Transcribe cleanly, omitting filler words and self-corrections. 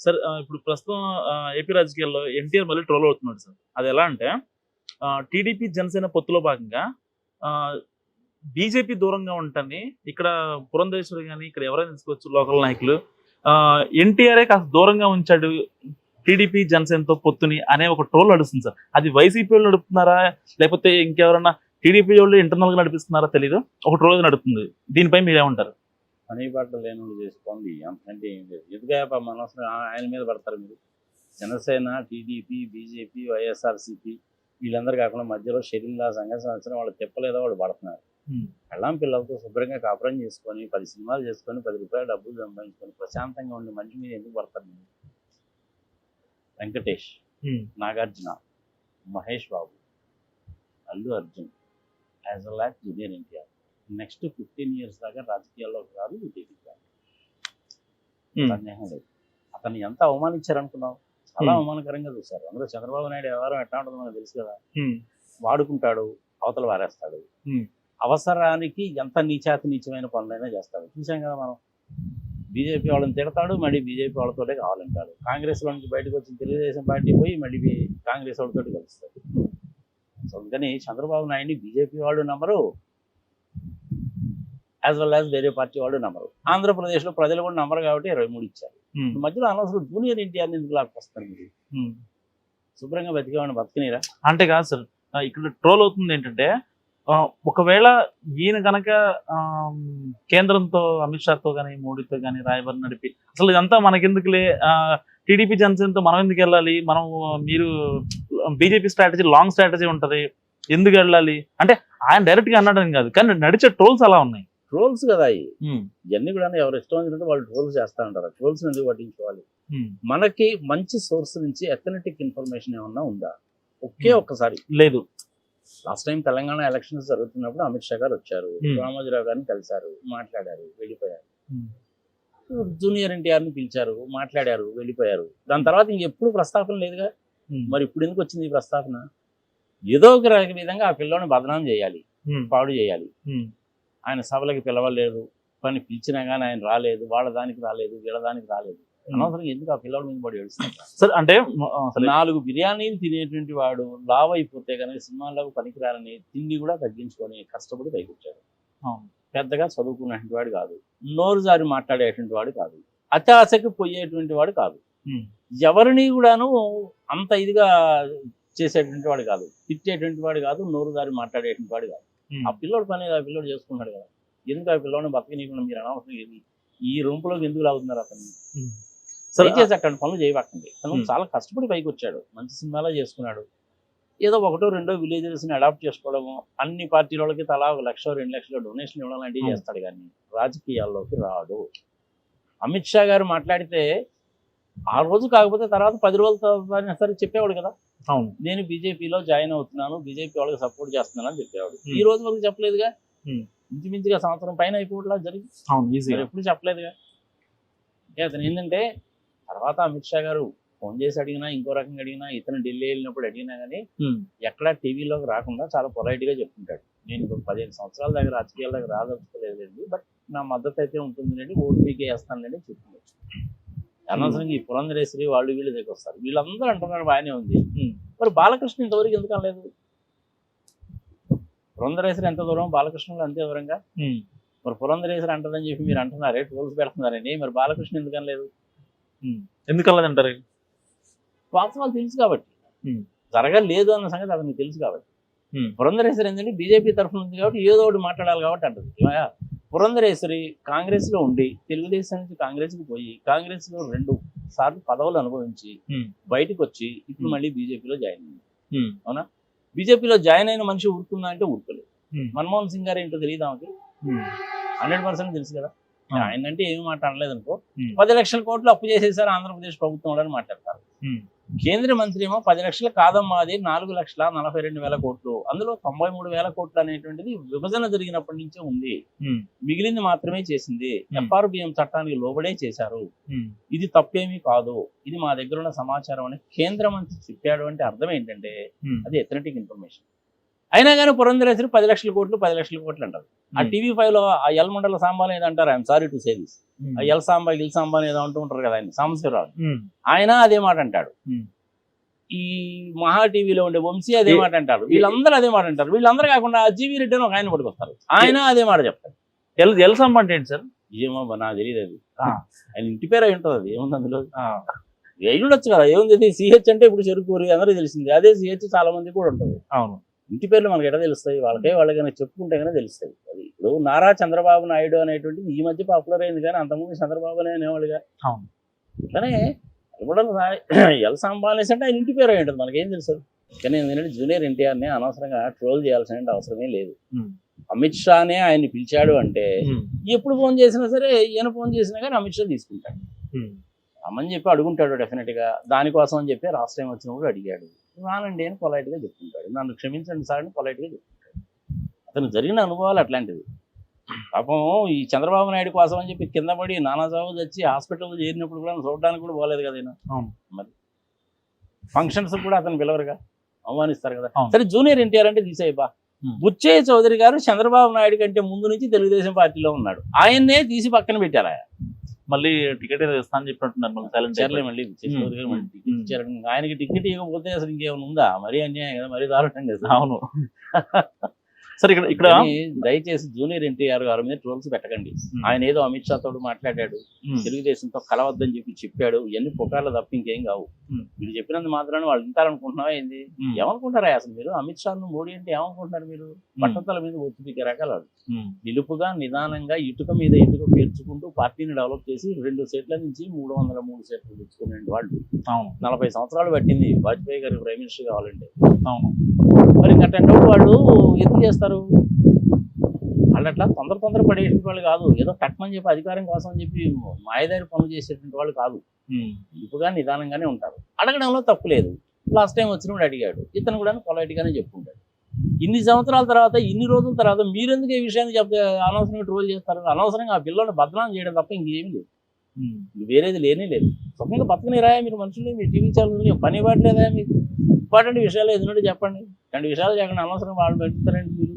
Sir ఇప్పుడు ప్రస్తుతం AP రాజకీయాల్లో ఎన్టీఆర్ మళ్ళీ ట్రోల్ అవుతున్నాడు సార్. అది ఎలా అంటే టీడీపీ, జనసేన పొత్తులో భాగంగా ఆహ్, బీజేపీ దూరంగా ఉంటని ఇక్కడ పురంధేశ్వరి గాని, ఇక్కడ ఎవరైనా తీసుకోవచ్చు లోకల్ నాయకులు. ఎన్టీఆరే కాస్త దూరంగా ఉంచాడు టీడీపీ, జనసేనతో పొత్తుని అనే ఒక ట్రోల్ నడుస్తుంది సార్. అది వైసీపీ వాళ్ళు నడుపుతున్నారా? లేకపోతే ఇంకెవరన్నా టీడీపీ వాళ్ళు ఇంటర్నల్‌గా నడిపిస్తున్నారా తెలీదు. ఒక ట్రోల్ నడుస్తుంది. దీనిపై మీరేమంటారు? పని పాట లేనోళ్ళు చేసుకోండి అంతకంటే ఏం లేదు. ఎందుకు అనవసరం ఆయన మీద పడతారు మీరు. జనసేన, టీడీపీ, బీజేపీ, వైఎస్ఆర్సీపీ వీళ్ళందరూ కాకుండా మధ్యలో షెరిల్లా సంవత్సరం వాళ్ళు తిప్పలేదో వాళ్ళు పడుతున్నారు. పెళ్ళాం పిల్లలతో శుభ్రంగా కాపురం చేసుకొని 10 సినిమాలు చేసుకొని 10 రూపాయలు డబ్బులు సంపాదించుకొని ప్రశాంతంగా ఉండి మనిషి మీద ఎందుకు పడతారు మీరు? Venkatesh, Nagarjuna, Mahesh Babu, Allu Arjun as well as junior NTR next 15 years దాకా రాజకీయాల్లోకి రాదు. సందేహం లేదు. అతన్ని ఎంత అవమానించారనుకున్నావు? చాలా అవమానకరంగా చూశారు. అందులో చంద్రబాబు నాయుడు వ్యవహారం ఎట్లా ఉంటుందో మనకు తెలుసు కదా. వాడుకుంటాడు, అవతల వారేస్తాడు. అవసరానికి ఎంత నీచమైన పనులైనా చేస్తాడు. చూసాం కదా మనం. బీజేపీ వాళ్ళని తిడతాడు, మళ్ళీ బీజేపీ వాళ్ళతోటే కావాలంటాడు. కాంగ్రెస్లో నుంచి బయటకు వచ్చిన తెలుగుదేశం పార్టీ పోయి మళ్ళీ కాంగ్రెస్ వాళ్ళతో కలుస్తాడు. సో అందుకని చంద్రబాబు నాయుడిని బీజేపీ వాళ్ళు నమ్మరు, యాజ్ వెల్ యాజ్ వేరే పార్టీ వాళ్ళు నమ్మరు. ఆంధ్రప్రదేశ్లో ప్రజలు కూడా నమ్మరు కాబట్టి 23 ఇచ్చారు. మధ్యలో అనవసరం జూనియర్ ఎన్టీఆర్ని ఎందుకు లాక్కొస్తారు మీరు? శుభ్రంగా బతికేవాడిని బతికినీరా? అంటే కాదు సార్, ఇక్కడ ట్రోల్ అవుతుంది ఏంటంటే ఒకవేళ ఈయన కనుక కేంద్రంతో అమిత్ షాతో కానీ, మోడీతో కానీ రాయబారి నడిపి అసలు ఇదంతా మనకెందుకులే, టీడీపీ, జనసేనతో మనం ఎందుకు వెళ్ళాలి, మీరు బీజేపీ స్ట్రాటజీ లాంగ్ స్ట్రాటజీ ఉంటుంది, ఎందుకు వెళ్ళాలి అంటే ఆయన డైరెక్ట్ గా అన్నాడని కాదు, కానీ నడిచే ట్రోల్స్ అలా ఉన్నాయి. ట్రోల్స్ కదా ఇవన్నీ కూడా. ఎవరు ఇష్టం వచ్చినట్టు వాళ్ళు ట్రోల్స్ చేస్తూ ఉంటారు. ట్రోల్స్ ఎందుకు పట్టించుకోవాలి? మనకి మంచి సోర్స్ నుంచి ఎథనెటిక్ ఇన్ఫర్మేషన్ ఏమన్నా ఉందా? ఒక్కసారి లేదు. లాస్ట్ టైం తెలంగాణ ఎలక్షన్స్ జరుగుతున్నప్పుడు అమిత్ షా గారు వచ్చారు, రామోజీరావు గారిని కలిశారు, మాట్లాడారు, వెళ్ళిపోయారు. జూనియర్ ఎన్టీఆర్ని పిలిచారు, మాట్లాడారు, వెళ్ళిపోయారు. దాని తర్వాత ఇంకెప్పుడు ప్రస్తావన లేదుగా. మరి ఇప్పుడు ఎందుకు వచ్చింది ఈ ప్రస్తావన? ఏదో ఒక విధంగా ఆ పిల్లని బదనాం చేయాలి, పాడు చేయాలి. ఆయన సభలకి పిలవలేదు, పని పిలిచినా కానీ ఆయన రాలేదు, వాళ్ళ దానికి రాలేదు, వీళ్ళ దానికి రాలేదు. అనవసరం ఎందుకు ఆ పిల్లల మీద పడి ఏడుస్తున్నారు సార్? అంటే 4 బిర్యానీలు తినేటువంటి వాడు లావ్ అయిపోతే కనుక సినిమాలకు పనికిరాలని తిండి కూడా తగ్గించుకొని కష్టపడి పైకొచ్చాడు. పెద్దగా చదువుకున్నటువంటి వాడు కాదు, నోరు జారి మాట్లాడేటువంటి వాడు కాదు, అత్యాశకి పోయేటువంటి వాడు కాదు, ఎవరిని కూడాను అంత ఇదిగా చేసేటువంటి వాడు కాదు, తిట్టేటువంటి వాడు కాదు, నోరు జారి మాట్లాడేటువంటి వాడు కాదు. ఆ పిల్లోడు పని ఆ పిల్లోడు చేసుకున్నాడు కదా. ఎందుకు ఆ పిల్లోడిని బతకనీయకుండా మీరు అనవసరం ఏది ఈ రూంపులోకి ఎందుకు లాగుతున్నారు? అతన్ని దయచేసి అక్కడ పనులు చేయబట్టండి. అతను చాలా కష్టపడి పైకి వచ్చాడు, మంచి సినిమాలో చేసుకున్నాడు. ఏదో 1-2 విలేజెస్ని అడాప్ట్ చేసుకోవడము, అన్ని పార్టీల వాళ్ళకి తలా 1 లక్ష 2 లక్షల డొనేషన్ ఇవ్వడం లాంటివి చేస్తాడు, కానీ రాజకీయాల్లోకి రాడు. అమిత్ షా గారు మాట్లాడితే ఆ రోజు కాకపోతే తర్వాత 10 రోజుల సరే చెప్పేవాడు కదా, అవును నేను బీజేపీలో జాయిన్ అవుతున్నాను, బీజేపీ వాళ్ళకి సపోర్ట్ చేస్తున్నాను అని చెప్పేవాడు. ఈ రోజు వరకు చెప్పలేదుగా. ఇంచుమించుగా సంవత్సరం పైన అయిపోవట్లా జరిగింది. అవును, ఎప్పుడు చెప్పలేదుగా. అతను ఏంటంటే తర్వాత అమిత్ షా గారు ఫోన్ చేసి అడిగినా, ఇంకో రకంగా అడిగినా, ఇతను ఢిల్లీ వెళ్ళినప్పుడు అడిగినా కానీ ఎక్కడా టీవీలోకి రాకుండా చాలా పొలైట్గా చెప్పుకుంటాడు. నేను ఇప్పుడు 15 సంవత్సరాల దగ్గర రాజకీయాల దగ్గర రాదలుచుకోలేదండి, బట్ నా మద్దతు అయితే ఉంటుందండి, ఓటు పీకే వేస్తానండి చెప్తుంది. అనవసరంగా ఈ పురంధరేశ్వరి వాళ్ళు వీళ్ళు దగ్గర వస్తారు. వీళ్ళందరూ అంటున్నారు బాగానే ఉంది, మరి బాలకృష్ణ ఇంతవరకు ఎందుకు అనలేదు? పురంధరేశ్వరి ఎంత దూరం, బాలకృష్ణలో అంతే దూరంగా. మరి పురంధరేశ్వరి అంటుందని చెప్పి మీరు అంటున్నారే, ట్రోల్స్ పెడుతున్నారండి, మరి బాలకృష్ణ ఎందుకు అనలేదు? ఎందుకు అనలేదంటారు? వాస్తవాలు తెలుసు కాబట్టి, జరగలేదు అన్న సంగతి అతనికి తెలుసు కాబట్టి. పురంధరేశ్వరి ఏంటంటే బీజేపీ తరఫున ఉంది కాబట్టి ఏదో ఒకటి మాట్లాడాలి కాబట్టి అంటుంది. పురంధరేశ్వరి కాంగ్రెస్లో ఉండి తెలుగుదేశం నుంచి కాంగ్రెస్కి పోయి కాంగ్రెస్లో 2 సార్లు పదవులు అనుభవించి బయటకు వచ్చి ఇప్పుడు మళ్ళీ బీజేపీలో జాయిన్ అయింది. అవునా? బీజేపీలో జాయిన్ అయిన మనిషి ఊరుకుందా అంటే ఊరుకోలేదు. మన్మోహన్ సింగ్ గారు ఏంటో తెలియదు ఆమెకి, 100% తెలుసు కదా. ఆయన అంటే ఏమి మాట అనలేదు అనుకో, 10 లక్షల కోట్లు అప్పు చేసేసారు ఆంధ్రప్రదేశ్ ప్రభుత్వం అని మాట్లాడతారు. కేంద్ర మంత్రి ఏమో 10 లక్షలు కాదమ్మా, అది 4,42,000 కోట్లు, అందులో 93,000 కోట్లు అనేటువంటిది విభజన జరిగినప్పటి నుంచే ఉంది, మిగిలింది మాత్రమే చేసింది, FRBM చట్టానికి లోబడే చేశారు, ఇది తప్పేమీ కాదు, ఇది మా దగ్గర ఉన్న సమాచారం అని కేంద్ర మంత్రి చెప్పాడు. అంటే అర్థం ఏంటంటే అది ఎథనెటిక్ ఇన్ఫర్మేషన్. అయినా కానీ పురంధరేశ్వరి 10 లక్షల కోట్లు 10 లక్షల కోట్లు అంటారు. ఆ TV5లో ఆ ఎల్మండల సాంబాన్ ఏదో అంటారు, I'm sorry to say this, ఆ ఎల్ సాంబా గిల్ సాంబా ఏదో అంటూ ఉంటారు కదా ఆయన, సాంబశివరావు, ఆయన అదే మాట అంటాడు. ఈ మహా టీవీలో ఉండే వంశీ అదే మాట అంటారు, వీళ్ళందరూ అదే మాట అంటారు. వీళ్ళందరూ కాకుండా జీవీ రెడ్డి అని ఒక ఆయన పట్టుకొస్తారు, ఆయన అదే మాట చెప్తారు. ఎల్సాంబ అంటే ఏంటి సార్? ఏమో నాకు తెలియదు అది, ఆయన ఇంటి పేరు అయి ఉంటుంది, అది ఏముంది అందులో అయి ఉండొచ్చు కదా, ఏముంది. సిహెచ్ అంటే ఇప్పుడు చెరుకూరి అందరికీ తెలిసింది, అదే సిహెచ్ చాలా మంది కూడా ఉంటుంది. అవును, ఇంటి పేర్లు మనకి ఎట్లా తెలుస్తాయి, వాళ్ళకైనా చెప్పుకుంటే కానీ తెలుస్తాయి. అది ఇప్పుడు నారా చంద్రబాబు నాయుడు అనేటువంటిది ఈ మధ్య పాపులర్ అయింది, కానీ అంతకుముందు చంద్రబాబు అనేవాళ్ళుగా. అవును, అట్లనే ఎల్ సాంబా అనేసి అంటే ఆయన ఇంటి పేరు అయి ఉంటుంది, మనకేం తెలుసు. కానీ ఏంటంటే జూనియర్ ఎన్టీఆర్ని అనవసరంగా ట్రోల్ చేయాల్సిన అవసరమే లేదు. అమిత్ షానే ఆయన్ని పిలిచాడు అంటే ఎప్పుడు ఫోన్ చేసినా సరే, ఈయన ఫోన్ చేసినా కానీ అమిత్ షా తీసుకుంటాడు, రమ్మని చెప్పి అడుగుంటాడు డెఫినెట్గా. దానికోసం అని చెప్పి రాష్ట్ర టైం వచ్చినప్పుడు అడిగాడు, రానండి అని పొలైట్గా చెప్పుకుంటాడు, నన్ను క్షమించండి సార్ అని పొలైట్గా చెప్పుకుంటాడు. అతను జరిగిన అనుభవాలు అట్లాంటివి. పాపం ఈ చంద్రబాబు నాయుడు కోసం అని చెప్పి కింద పడి నానాసాగు తెచ్చి హాస్పిటల్లో చేరినప్పుడు కూడా చూడడానికి కూడా పోలేదు కదా ఆయన. మరి ఫంక్షన్స్ కూడా అతను పిలవరుగా, అవమానిస్తారు కదా. సరే జూనియర్ ఎన్టీఆర్ అంటే తీసేయబా, బుచ్చయ్య చౌదరి గారు చంద్రబాబు నాయుడు కంటే ముందు నుంచి తెలుగుదేశం పార్టీలో ఉన్నాడు, ఆయన్నే తీసి పక్కన పెట్టారు. మళ్ళీ టికెట్ ఏదో ఇస్తా అని చెప్పినట్టున్నారు, మళ్ళీ టికెట్ ఇచ్చారు. ఆయనకి టికెట్ ఇవ్వకపోతే అసలు ఇంకేమైనా ఉందా? మరీ అన్యాయం కదా, మరీ దారుణం కదా. అవును. సరే ఇక్కడ దయచేసి జూనియర్ ఎన్టీఆర్ గారి మీద ట్రోల్స్ పెట్టకండి. ఆయన ఏదో అమిత్ షా తోడు మాట్లాడాడు, తెలుగుదేశంతో కలవద్దని చెప్పాడు, ఇవన్నీ పుకార్లు తప్ప ఇంకేం కావు. మీరు చెప్పినంత మాత్రాన్ని వాళ్ళు వింటారనుకుంటున్నావా ఏంది? ఏమనుకుంటారా అసలు మీరు? అమిత్ షా మోడీ అంటే ఏమనుకుంటున్నారు మీరు? పట్టతల మీద ఒత్తిడికి రకాలు నిలుపుగా నిదానంగా ఇటుక మీద ఇటుక పేర్చుకుంటూ పార్టీని డెవలప్ చేసి 2 సీట్ల నుంచి 303 సీట్లు తెచ్చుకునే వాళ్ళు. 40 సంవత్సరాలు పట్టింది వాజ్పేయి గారికి ప్రైమ్ మినిస్టర్ కావాలంటే. మరి అట్లాంటి వాళ్ళు ఎందుకు చేస్తారు? వాళ్ళు అట్లా తొందర పడేసిన వాళ్ళు కాదు, ఏదో టక్మని చెప్పి అధికారం కోసం అని చెప్పి మాయదారి పనులు చేసేటువంటి వాళ్ళు కాదు. ఇప్పుగా నిదానంగానే ఉంటారు, అడగడంలో తప్పు లేదు. లాస్ట్ టైం వచ్చినప్పుడు అడిగాడు, ఇతను కూడా పొలైట్గానే చెప్పుకుంటాడు. ఇన్ని సంవత్సరాల తర్వాత, ఇన్ని రోజుల తర్వాత మీరెందుకు ఈ విషయాన్ని చెప్తే అనవసరంగా ట్రోల్ చేస్తారు? అనవసరంగా ఆ పిల్లల్ని బదనాం చేయడం తప్ప ఇంకేమీ లేదు, వేరేది లేనే లేదు. సుఖంగా బతకని రాయా మీరు మనుషులు, మీ టీవీ ఛానల్ పని ఇవ్వట్లేదా? మీకు ఇంపార్టెంట్ విషయాలు ఏదైనా చెప్పండి, 2 విషయాలు చెప్పండి, అనవసరం వాళ్ళు పెట్టుతారండి మీరు.